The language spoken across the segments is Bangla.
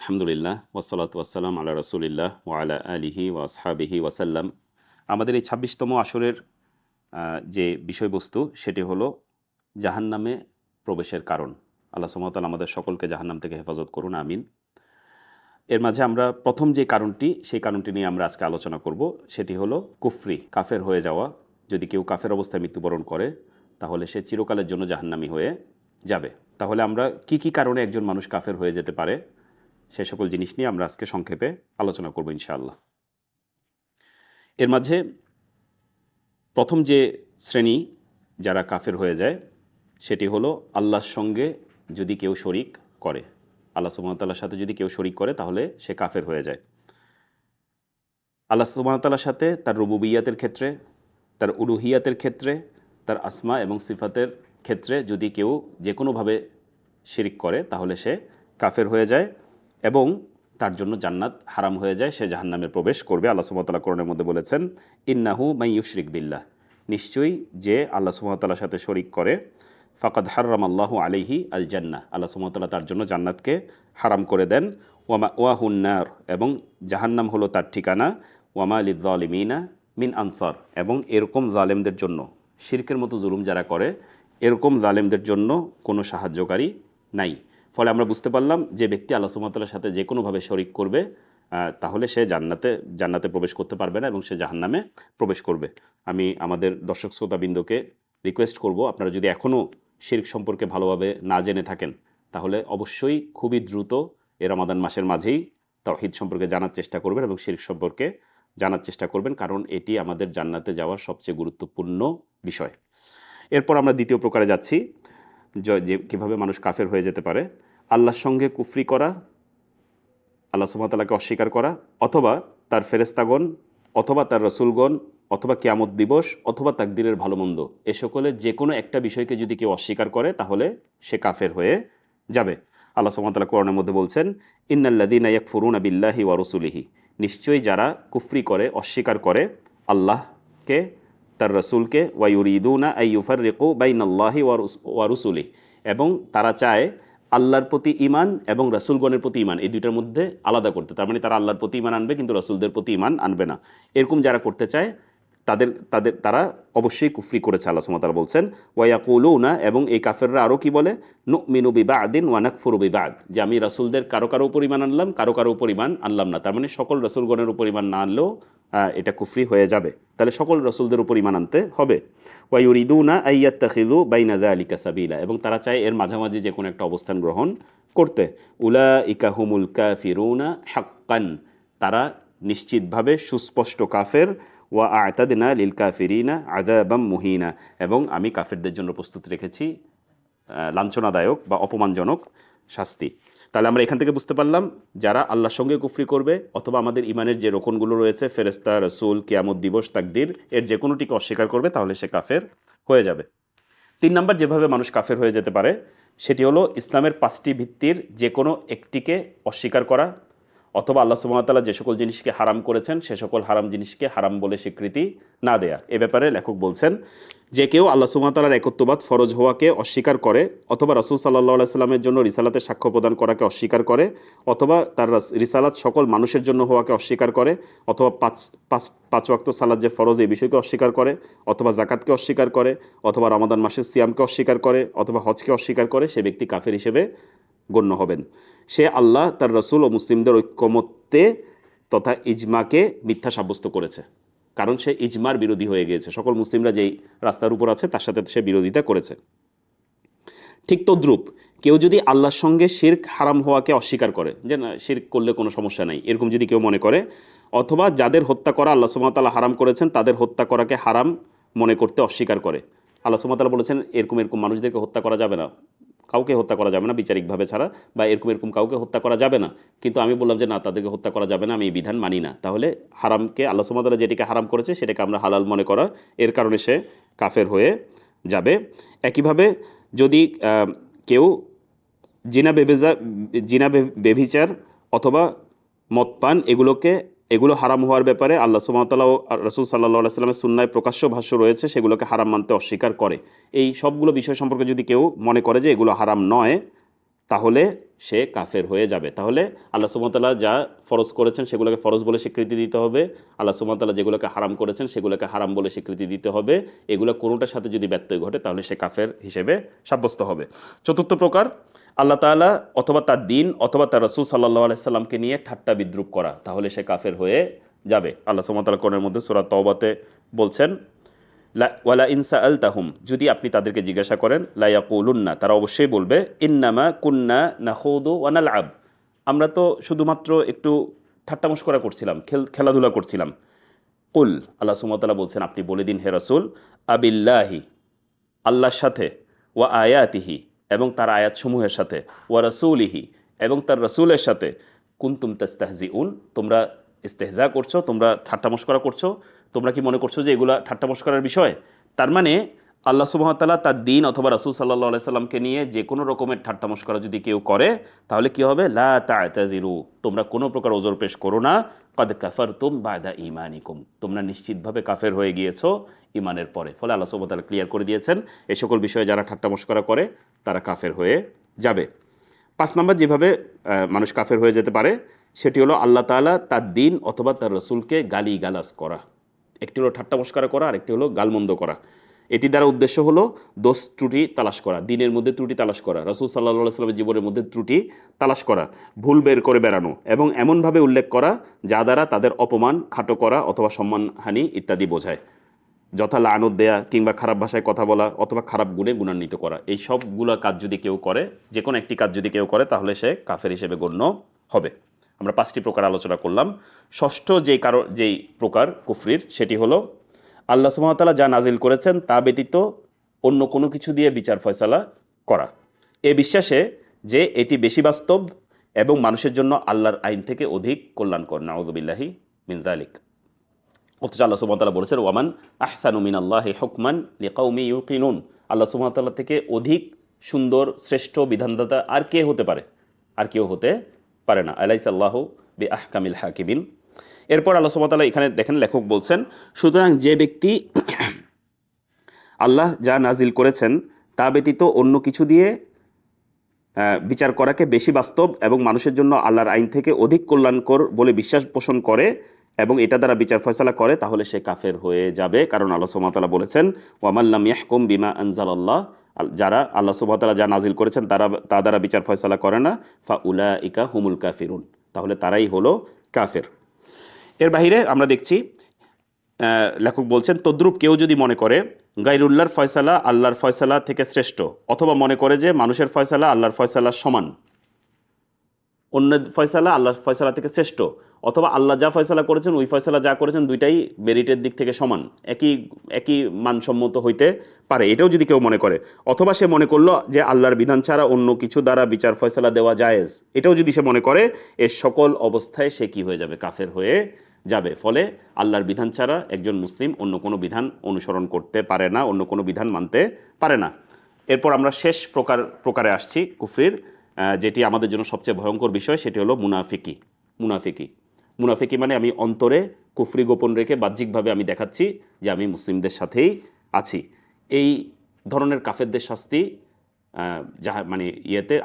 আলহামদুলিল্লাহ ওয়াসসালাতু ওয়াসসালাম আলা রাসূলিল্লাহ ওয়া আলা আলিহি ওয়া আসহাবিহি ওয়াসাল্লাম। আমাদের এই ২৬তম আসরের যে বিষয়বস্তু সেটি হলো জাহান্নামে প্রবেশের কারণ। আল্লাহ সুবহানাহু ওয়া তাআলা আমাদের সকলকে জাহান্নাম থেকে হেফাজত করুন, আমিন। এর মাঝে আমরা প্রথম যে কারণটি, সেই কারণটি নিয়ে আমরা আজকে আলোচনা করব। সেটি হলো কুফরি, কাফের হয়ে যাওয়া। যদি কেউ কাফের অবস্থায় মৃত্যুবরণ করে তাহলে সে চিরকালের জন্য জাহান্নামী হয়ে যাবে। তাহলে আমরা কি কি কারণে একজন মানুষ কাফের হয়ে যেতে পারে সে সকল জিনিস নিয়ে আমরা আজকে সংক্ষেপে আলোচনা করব ইনশাআল্লাহ। এর মাঝে প্রথম যে শ্রেণী যারা কাফের হয়ে যায় সেটি হলো আল্লাহর সঙ্গে যদি কেউ শরিক করে। আল্লাহ সুবহানাহু ওয়া তাআলার সাথে যদি কেউ শরিক করে তাহলে সে কাফের হয়ে যায়। আল্লাহ সুবহানাহু ওয়া তাআলার সাথে তার রুবুবিয়াতের ক্ষেত্রে, তার উলুহিয়াতের ক্ষেত্রে, তার আসমা এবং সিফাতের ক্ষেত্রে যদি কেউ যে কোনোভাবে শিরিক করে তাহলে সে কাফের হয়ে যায় এবং তার জন্য জান্নাত হারাম হয়ে যায়, সে জাহান্নামে প্রবেশ করবে। আল্লাহ সুবহানাহু ওয়া তাআলা কোরআনের মধ্যে বলেছেন, ইন্নাহু মাই ইউশরিক বিল্লাহ, নিশ্চয়ই যে আল্লাহ সুবহানাহু ওয়া তাআলার সাথে শরিক করে, ফাকাদ হাররামাল্লাহু আলাইহি আল জান্নাহ, আল্লাহ সুবহানাহু ওয়া তাআলা তার জন্য জান্নাতকে হারাম করে দেন। ওয়ামা ওয়াহুন নার, এবং জাহান্নাম হলো তার ঠিকানা। ওয়ামা লিয-যালিমিনা মিন আনসার, এবং এরকম জালেমদের জন্য, শিরকের মতো জুলুম যারা করে এরকম জালেমদের জন্য কোনো সাহায্যকারী নাই। ফলে আমরা বুঝতে পারলাম যে ব্যক্তি আল্লাহ সুবহানাহু ওয়া তাআলার সাথে যে কোনোভাবে শরিক করবে তাহলে সে জান্নাতে প্রবেশ করতে পারবে না এবং সে জাহান্নামে প্রবেশ করবে। আমি আমাদের দর্শক শ্রোতাবৃন্দকে রিকোয়েস্ট করব, আপনারা যদি এখনও শিরক সম্পর্কে ভালোভাবে না জেনে থাকেন তাহলে অবশ্যই খুবই দ্রুত এ রমাদান মাসের মাঝেই তাওহীদ সম্পর্কে জানার চেষ্টা করবেন এবং শিরক সম্পর্কে জানার চেষ্টা করবেন, কারণ এটি আমাদের জান্নাতে যাওয়ার সবচেয়ে গুরুত্বপূর্ণ বিষয়। এরপর আমরা দ্বিতীয় প্রকারে যাচ্ছি, যে কীভাবে মানুষ কাফের হয়ে যেতে পারে। আল্লাহর সঙ্গে কুফরি করা, আল্লাহ সুবহানাহু ওয়া তাআলাকে অস্বীকার করা, অথবা তার ফেরেশতাগণ, অথবা তার রসুলগণ, অথবা কিয়ামত দিবস, অথবা তাকদীরের ভালো মন্দ, এ সকলের যে কোনো একটা বিষয়কে যদি কেউ অস্বীকার করে তাহলে সে কাফের হয়ে যাবে। আল্লাহ সুবহানাহু ওয়া তাআলা কোরআনের মধ্যে বলছেন, ইন্নাল্লাযীনা ইয়াকফুরুনা বিল্লাহি ওয়া রুসুলিহি, নিশ্চয়ই যারা কুফরি করে, অস্বীকার করে আল্লাহকে, তার রসুলকে, ওয়া ইউরিদুনা আন ইউফাররিকু বাইনাল্লাহি ওয়া রুসুলিহি, এবং তারা চায় আল্লাহর প্রতি ঈমান এবং রাসূলগণের প্রতি ঈমান এই দুইটার মধ্যে আলাদা করতে। তার মানে তারা আল্লাহর প্রতি ঈমান আনবে কিন্তু রাসূলদের প্রতি ঈমান আনবে না। এরকম যারা করতে চায় তারা অবশ্যই কুফরি করেছে। আল্লাহ সুবহানাহু ওয়া তাআলা বলছেন, ওয়া ইয়াকুলুনা, এবং এই কাফেররা আরও কি বলে, নুমিনু বিবাদিন ওয়া নাকফুরু বিবাদ, যে আমি রাসূলদের কারো উপর ঈমান আনলাম, কারো উপর ঈমান আনলাম না। তার মানে সকল রাসূলগণের উপর ঈমান না আনলেও এটা কুফরি হয়ে যাবে। তাহলে সকল রাসূলদের উপর ঈমান আনতে হবে। ওয়া ইউরিদুনা আন ইয়াত্তাখিযু বাইনা যালিকা সাবিলা, এবং তারা চায় এর মাঝামাঝি যে কোনো একটা অবস্থান গ্রহণ করতে। উলাইকা হুমুল কাফিরুনা হাক্কান, তারা নিশ্চিতভাবে সুস্পষ্ট কাফের। ওয়া আ'তাদনা লিল কাফিরিনা আযাবাম মুহিনা, এবং আমি কাফেরদের জন্য প্রস্তুত রেখেছি লাঞ্ছনাদায়ক বা অপমানজনক শাস্তি। তাহলে আমরা এখান থেকে বুঝতে পারলাম, যারা আল্লাহর সঙ্গে কুফরি করবে অথবা আমাদের ইমানের যে রোকনগুলো রয়েছে, ফেরেশতা, রসুল, কিয়ামত দিবস, তাকদীর, এর যে কোনোটিকে অস্বীকার করবে তাহলে সে কাফের হয়ে যাবে। ৩ নম্বর যেভাবে মানুষ কাফের হয়ে যেতে পারে সেটি হলো ইসলামের 5টি ভিত্তির যে কোনো একটিকে অস্বীকার করা, অথবা আল্লাহ সুবহানাহু ওয়া তাআলা যে সকল জিনিসকে হারাম করেছেন সে সকল হারাম জিনিসকে হারাম বলে স্বীকৃতি না দেয়া। এ ব্যাপারে লেখক বলছেন, যে কেউ আল্লাহ সুবহানাহু ওয়া তাআলার একত্ববাদ ফরজ হওয়াকে অস্বীকার করে, অথবা রাসূল সাল্লাল্লাহু আলাইহি সাল্লামের জন্য রিসালাতের সাক্ষ্য প্রদান করাকে অস্বীকার করে, অথবা তার রিসালাত সকল মানুষের জন্য হওয়াকে অস্বীকার করে, অথবা পাঁচ ওয়াক্ত সালাত যে ফরজ এই বিষয়কে অস্বীকার করে, অথবা যাকাতকে অস্বীকার করে, অথবা রমাদান মাসের সিয়ামকে অস্বীকার করে, অথবা হজকে অস্বীকার করে, সে ব্যক্তি কাফের হিসেবে গণ্য হবেন। সে আল্লাহ, তার রসুল ও মুসলিমদের ঐক্যমত্যে তথা ইজমাকে মিথ্যা সাব্যস্ত করেছে, কারণ সে ইজমার বিরোধী হয়ে গিয়েছে। সকল মুসলিমরা যেই রাস্তার উপর আছে তার সাথে সে বিরোধিতা করেছে। ঠিক তদ্রূপ কেউ যদি আল্লাহর সঙ্গে শিরক হারাম হওয়াকে অস্বীকার করে, যে না শিরক করলে কোনো সমস্যা নাই, এরকম যদি কেউ মনে করে, অথবা যাদের হত্যা করা আল্লাহ সুবহানাহু ওয়া তাআলা হারাম করেছেন তাদের হত্যা করাকে হারাম মনে করতে অস্বীকার করে। আল্লাহ সুবহানাহু ওয়া তাআলা বলেছেন এরকম মানুষদেরকে হত্যা করা যাবে না, কাউকে হত্যা করা যাবে না বিচারিকভাবে ছাড়া, বা এরকম কাউকে হত্যা করা যাবে না। কিন্তু আমি বললাম যে না, তাদেরকে হত্যা করা যাবে না, আমি এই বিধান মানি না। তাহলে হারামকে, আল্লাহ সুবহানাহু ওয়া তাআলা যেটিকে হারাম করেছে সেটাকে আমরা হালাল মনে করা, এর কারণে সে কাফের হয়ে যাবে। একইভাবে যদি কেউ জিনা বেভিচার অথবা মদপান এগুলো হারাম হওয়ার ব্যাপারে আল্লাহ সুবহানাহু ওয়া তাআলা ও রাসূল সাল্লাল্লাহু আলাইহি ওয়াসাল্লামের সুন্নায় প্রকাশ্য ভাষ্য রয়েছে, সেগুলোকে হারাম মানতে অস্বীকার করে। এই সবগুলো বিষয় সম্পর্কে যদি কেউ মনে করে যে এগুলো হারাম নয়, তাহলে সে কাফের হয়ে যাবে। তাহলে আল্লাহ সুবহানাহু ওয়া তাআলা যা ফরজ করেছেন সেগুলোকে ফরজ বলে স্বীকৃতি দিতে হবে, আল্লাহ সুবহানাহু ওয়া তাআলা যেগুলোকে হারাম করেছেন সেগুলোকে হারাম বলে স্বীকৃতি দিতে হবে। এগুলো কোনোটার সাথে যদি ব্যত্যয় ঘটে তাহলে সে কাফের হিসেবে সাব্যস্ত হবে। চতুর্থ প্রকার, আল্লাহ তাআলা অথবা তার দিন অথবা তার রাসূল সাল্লাল্লাহু আলাইহি সাল্লামকে নিয়ে ঠাট্টা বিদ্রূপ করা, তাহলে সে কাফের হয়ে যাবে। আল্লাহ সুবহানাহু ওয়া তাআলা কোরআনের মধ্যে সূরা তাওবাতে বলছেন, ওয়ালা ইনসা আল তাহুম, যদি আপনি তাদেরকে জিজ্ঞাসা করেন, লা ইয়াকুলুন্না, তারা অবশ্যই বলবে, ইন্নামা কুন্না নাখুদু ওয়া নালআব, আমরা তো শুধুমাত্র একটু ঠাট্টা মশকরা করছিলাম, খেলাধুলা করছিলাম। কুল, আল্লাহ সুবহানাহু ওয়া তাআলা বলছেন আপনি বলে দিন হে রাসূল, আবিল্লাহি, আল্লাহর সাথে, ওয়া আয়াতিহি, এবং তার আয়াতসমূহের সাথে, ওয়া রাসূলিহি, এবং তার রাসূলের সাথে, কুনতুম তাস্তাহজিউন, তোমরা ইস্তেহজা করছো, তোমরা ঠাট্টা মশকরা করছো, তোমরা কি মনে করছো যে এগুলা ঠাট্টা মশকরার বিষয়? তার মানে আল্লাহ সুবহানাহু ওয়া তাআলা তার দিন অথবা রাসূল সাল্লাল্লাহু আলাইহি সাল্লামকে নিয়ে যে কোনো রকমের ঠাট্টা মশকরা যদি কেউ করে তাহলে কি হবে? লা তা'তাযিরু, তোমরা কোনো প্রকার ওযর পেশ করো না, ক্বাদ কাফারতুম বা'দা ঈমানিকুম, তোমরা নিশ্চিতভাবে কাফের হয়ে গিয়েছো ঈমানের পরে। ফলে আল্লাহ সুবহানাহু ওয়া তাআলা ক্লিয়ার করে দিয়েছেন এই সকল বিষয়ে যারা ঠাট্টা মশকরা করে তারা কাফের হয়ে যাবে। 5 নম্বর যেভাবে মানুষ কাফের হয়ে যেতে পারে সেটি হলো আল্লাহ তাআলা তার দিন অথবা তার রাসূলকে গালিগালাজ করা। একটি হলো ঠাট্টা মশকরা করা, আরেকটি হলো গালমন্দ করা। এটি দ্বারা উদ্দেশ্য হলো দোষ ত্রুটি তালাশ করা, দিনের মধ্যে ত্রুটি তালাশ করা, রাসূল সাল্লাল্লাহু আলাইহি ওয়াসাল্লামের জীবনের মধ্যে ত্রুটি তালাশ করা, ভুল বের করে বেড়ানো এবং এমনভাবে উল্লেখ করা যা দ্বারা তাদের অপমান, খাটো করা অথবা সম্মানহানি ইত্যাদি বোঝায়। যথা লানত দেয়া কিংবা খারাপ ভাষায় কথা বলা অথবা খারাপ গুণে গুণান্বিত করা। এই সবগুলো কাজ যদি কেউ করে, যে কোনো একটি কাজ যদি কেউ করে তাহলে সে কাফের হিসেবে গণ্য হবে। আমরা 5টি প্রকার আলোচনা করলাম। ষষ্ঠ যেই প্রকার কুফরির সেটি হলো আল্লাহ সুবহানাহু ওয়া তাআলা যা নাজিল করেছেন তা ব্যতীত অন্য কোনো কিছু দিয়ে বিচার ফয়সালা করা, এ বিশ্বাসে যে এটি বেশি বাস্তব এবং মানুষের জন্য আল্লাহর আইন থেকে অধিক কল্যাণকর। নাউযুবিল্লাহি মিন যালিক। অথচ আল্লাহ সুবহানাহু ওয়া তাআলা বলেছেন, ওয়ামান আহসানু মিনাল্লাহি হুকমান লিকাউমি ইউকিনুন, আল্লাহ সুবহানাহু ওয়া তাআলা থেকে অধিক সুন্দর শ্রেষ্ঠ বিধানদাতা আর কে হতে পারে? আর কেউ হতে পারে না। আলাইসাল্লাহু বিআহকামিল হাকিমিন। এরপর আল্লাহ সুবহানাহু ওয়া তাআলা এখানে দেখেন, লেখক বলছেন, সুতরাং যে ব্যক্তি আল্লাহ যা নাজিল করেছেন তা ব্যতীত অন্য কিছু দিয়ে বিচার করাকে বেশি বাস্তব এবং মানুষের জন্য আল্লাহর আইন থেকে অধিক কল্যাণকর বলে বিশ্বাস পোষণ করে এবং এটা দ্বারা বিচার ফয়সালা করে তাহলে সে কাফের হয়ে যাবে। কারণ আল্লাহ সুবহানাহু ওয়া তাআলা বলেছেন, ওয়ামান লাম ইয়াহকুম বিমা আনজালাল্লাহ, যারা আল্লাহ সুবহানাহু ওয়া তাআলা যা নাজিল করেছেন তা দ্বারা বিচার ফয়সালা করে না, ফাউলাইকা হুমুল কাফিরুন, তাহলে তারাই হলো কাফের। এর বাহিরে আমরা দেখছি লেখক বলছেন, তদ্রূপ কেউ যদি মনে করে গায়রুল্লাহর ফয়সালা আল্লাহর ফয়সালা থেকে শ্রেষ্ঠ, অথবা মনে করে যে মানুষের ফয়সালা আল্লাহর ফয়সালার সমান, অন্য ফয়সালা আল্লাহর ফয়সালা থেকে শ্রেষ্ঠ, অথবা আল্লাহ যা ফয়সালা করেছেন ওই ফয়সালা যা করেছেন দুইটাই মেরিটের দিক থেকে সমান, একই মানসম্মত হইতে পারে, এটাও যদি কেউ মনে করে, অথবা সে মনে করলো যে আল্লাহর বিধান ছাড়া অন্য কিছু দ্বারা বিচার ফয়সালা দেওয়া জায়েজ, এটাও যদি সে মনে করে, এর সকল অবস্থায় সে কি হয়ে যাবে? কাফের হয়ে যাবে। ফলে আল্লাহর বিধান ছাড়া একজন মুসলিম অন্য কোনো বিধান অনুসরণ করতে পারে না, অন্য কোনো বিধান মানতে পারে না। এরপর আমরা শেষ প্রকারে আসছি কুফরির, যেটি আমাদের জন্য সবচেয়ে ভয়ঙ্কর বিষয়, সেটি হলো মুনাফিকি মানে আমি অন্তরে কুফরি গোপন রেখে বাহ্যিকভাবে আমি দেখাচ্ছি যে আমি মুসলিমদের সাথেই আছি। এই ধরনের কাফেরদের শাস্তি মানে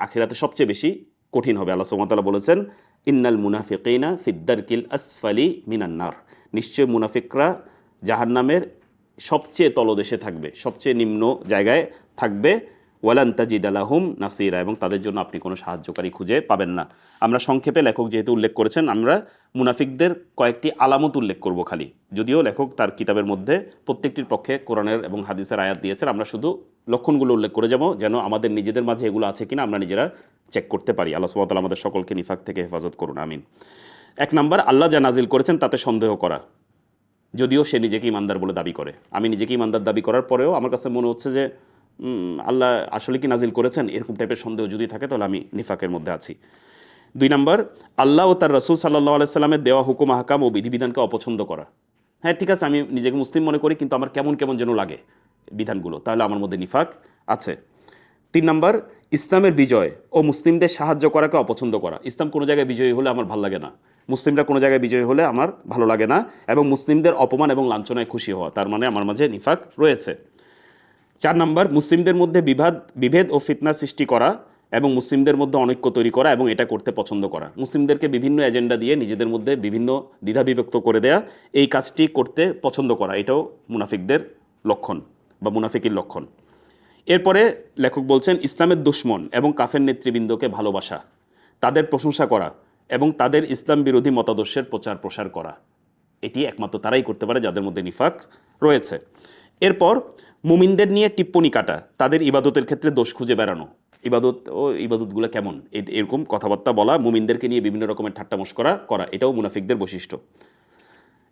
আখিরাতে সবচেয়ে বেশি কঠিন হবে। আল্লাহ সুবহানাহু ওয়া তাআলা বলেছেন, ইন্নাল মুনাফিকিনা ফিদ্দারকিল আসফালি মিনান নার, নিশ্চয় মুনাফিকরা জাহান্নামের সবচেয়ে তলদেশে থাকবে, সবচেয়ে নিম্ন জায়গায় থাকবে। ওয়ালান তাজিদা লাহুম নাসিরা, এবং তাদের জন্য আপনি কোনো সাহায্যকারী খুঁজে পাবেন না। আমরা সংক্ষেপে, লেখক যেহেতু উল্লেখ করেছেন, আমরা মুনাফিকদের কয়েকটি আলামত উল্লেখ করব খালি, যদিও লেখক তার কিতাবের মধ্যে প্রত্যেকটির পক্ষে কোরআনের এবং হাদিসের আয়াত দিয়েছেন। আমরা শুধু লক্ষণগুলো উল্লেখ করে যাব যেন আমাদের নিজেদের মাঝে এগুলো আছে কিনা আমরা নিজেরা চেক করতে পারি। আল্লাহ সুবহানাহু ওয়া তাআলা আমাদের সকলকে নিফাক থেকে হেফাজত করুন, আমিন। 1 নম্বর, আল্লাহ যা নাজিল করেছেন তাতে সন্দেহ করা, যদিও সে নিজেকে ইমানদার বলে দাবি করে। আমি নিজেকে ইমানদার দাবি করার পরেও আমার কাছে মনে হচ্ছে যে আল্লাহ আসলে কি নাজিল করেছেন, এরকম টাইপের সন্দেহ যদি থাকে তাহলে আমি নিফাকের মধ্যে আছি। 2 নম্বর, আল্লাহ ও তার রাসূল সাল্লাল্লাহু আলাইহি সাল্লামের দেওয়া হুকুম আহকাম ও বিধিবিধানকে অপছন্দ করা। হ্যাঁ ঠিক আছে, আমি নিজেকে মুসলিম মনে করি কিন্তু আমার কেমন কেমন যেন লাগে বিধানগুলো, তাহলে আমার মধ্যে নিফাক আছে। 3 নম্বর, ইসলামের বিজয় ও মুসলিমদের সাহায্য করাকে অপছন্দ করা। ইসলাম কোনো জায়গায় বিজয়ী হলে আমার ভালো লাগে না, মুসলিমরা কোনো জায়গায় বিজয়ী হলে আমার ভালো লাগে না, এবং মুসলিমদের অপমান এবং লাঞ্ছনায় খুশি হওয়া, তার মানে আমার মাঝে নিফাক রয়েছে। 4 নম্বর, মুসলিমদের মধ্যে বিভেদ ও ফিতনা সৃষ্টি করা এবং মুসলিমদের মধ্যে অনৈক্য তৈরি করা এবং এটা করতে পছন্দ করা, মুসলিমদেরকে বিভিন্ন এজেন্ডা দিয়ে নিজেদের মধ্যে বিভিন্ন দ্বিধাবিভক্ত করে দেয়া, এই কাজটি করতে পছন্দ করা, এটাও মুনাফিকদের লক্ষণ বা মুনাফিকির লক্ষণ। এরপরে লেখক বলছেন ইসলামের দুশমন এবং কাফের নেতৃবৃন্দকে ভালোবাসা, তাদের প্রশংসা করা এবং তাদের ইসলাম বিরোধী মতাদর্শের প্রচার প্রসার করা, এটি একমাত্র তারাই করতে পারে যাদের মধ্যে নিফাক রয়েছে। এরপর মুমিনদের নিয়ে টিপ্পনি কাটা, তাদের ইবাদতের ক্ষেত্রে দোষ খুঁজে বেড়ানো, ইবাদতগুলো কেমন এরকম কথাবার্তা বলা, মুমিনদেরকে নিয়ে বিভিন্ন রকমের ঠাট্টা মশকরা করা, এটাও মুনাফিকদের বৈশিষ্ট্য।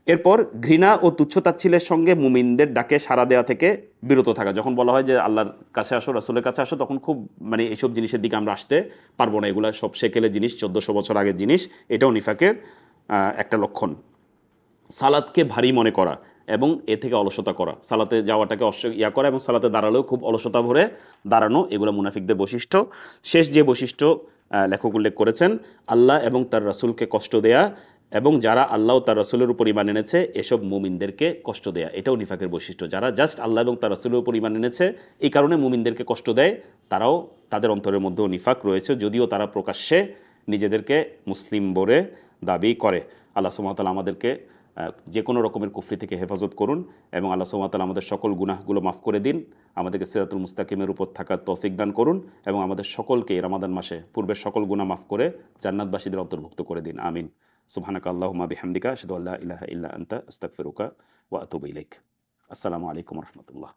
এরপর ঘৃণা ও তুচ্ছতাচ্ছিলের সঙ্গে মুমিনদের ডাকে সাড়া দেওয়া থেকে বিরত থাকা, যখন বলা হয় যে আল্লাহর কাছে আসো, রাসূলের কাছে আসো, তখন খুব এইসব জিনিসের দিকে আমরা আসতে পারবো না, এগুলো সব সেকেলের জিনিস, 1400 বছর আগের জিনিস, এটাও নিফাকের একটা লক্ষণ। সালাতকে ভারী মনে করা এবং এ থেকে অলসতা করা, সালাতে যাওয়াটাকে করা এবং সালাতে দাঁড়ালেও খুব অলসতা ভরে দাঁড়ানো, এগুলো মুনাফিকদের বৈশিষ্ট্য। শেষ যে বৈশিষ্ট্য লেখক উল্লেখ করেছেন, আল্লাহ এবং তার রাসূলকে কষ্ট দেয়া এবং যারা আল্লাহ ও তার রাসূলের উপর ঈমান এনেছে এসব মুমিনদেরকে কষ্ট দেয়া, এটাও নিফাকের বৈশিষ্ট্য। যারা জাস্ট আল্লাহ এবং তার রাসূলের উপর ঈমান এনেছে এই কারণে মুমিনদেরকে কষ্ট দেয়, তারাও, তাদের অন্তরের মধ্যেও নিফাক রয়েছে, যদিও তারা প্রকাশ্যে নিজেদেরকে মুসলিম বলে দাবি করে। আল্লাহ সুবহানাহু ওয়া তাআলা আমাদেরকে যে কোনো রকমের কুফরি থেকে হেফাজত করুন এবং আল্লাহ সুবহানাহু ওয়া তাআলা আমাদের সকল গুনাহগুলো মাফ করে দিন, আমাদেরকে সিরাতুল মুস্তাকিমের উপর থাকার তৌফিক দান করুন এবং আমাদের সকলকে রমাদান মাসে পূর্বের সকল গুনাহ মাফ করে জান্নাতবাসীদের অন্তর্ভুক্ত করে দিন, আমিন। সুবহানাকা আল্লাহুম্মা বিহামদিকা আশহাদু আল্লা ইলাহা ইল্লা আনতা আস্তাগফিরুকা ওয়া আতুবু ইলাইক। আসসালামু আলাইকুম ওয়া রাহমাতুল্লাহ।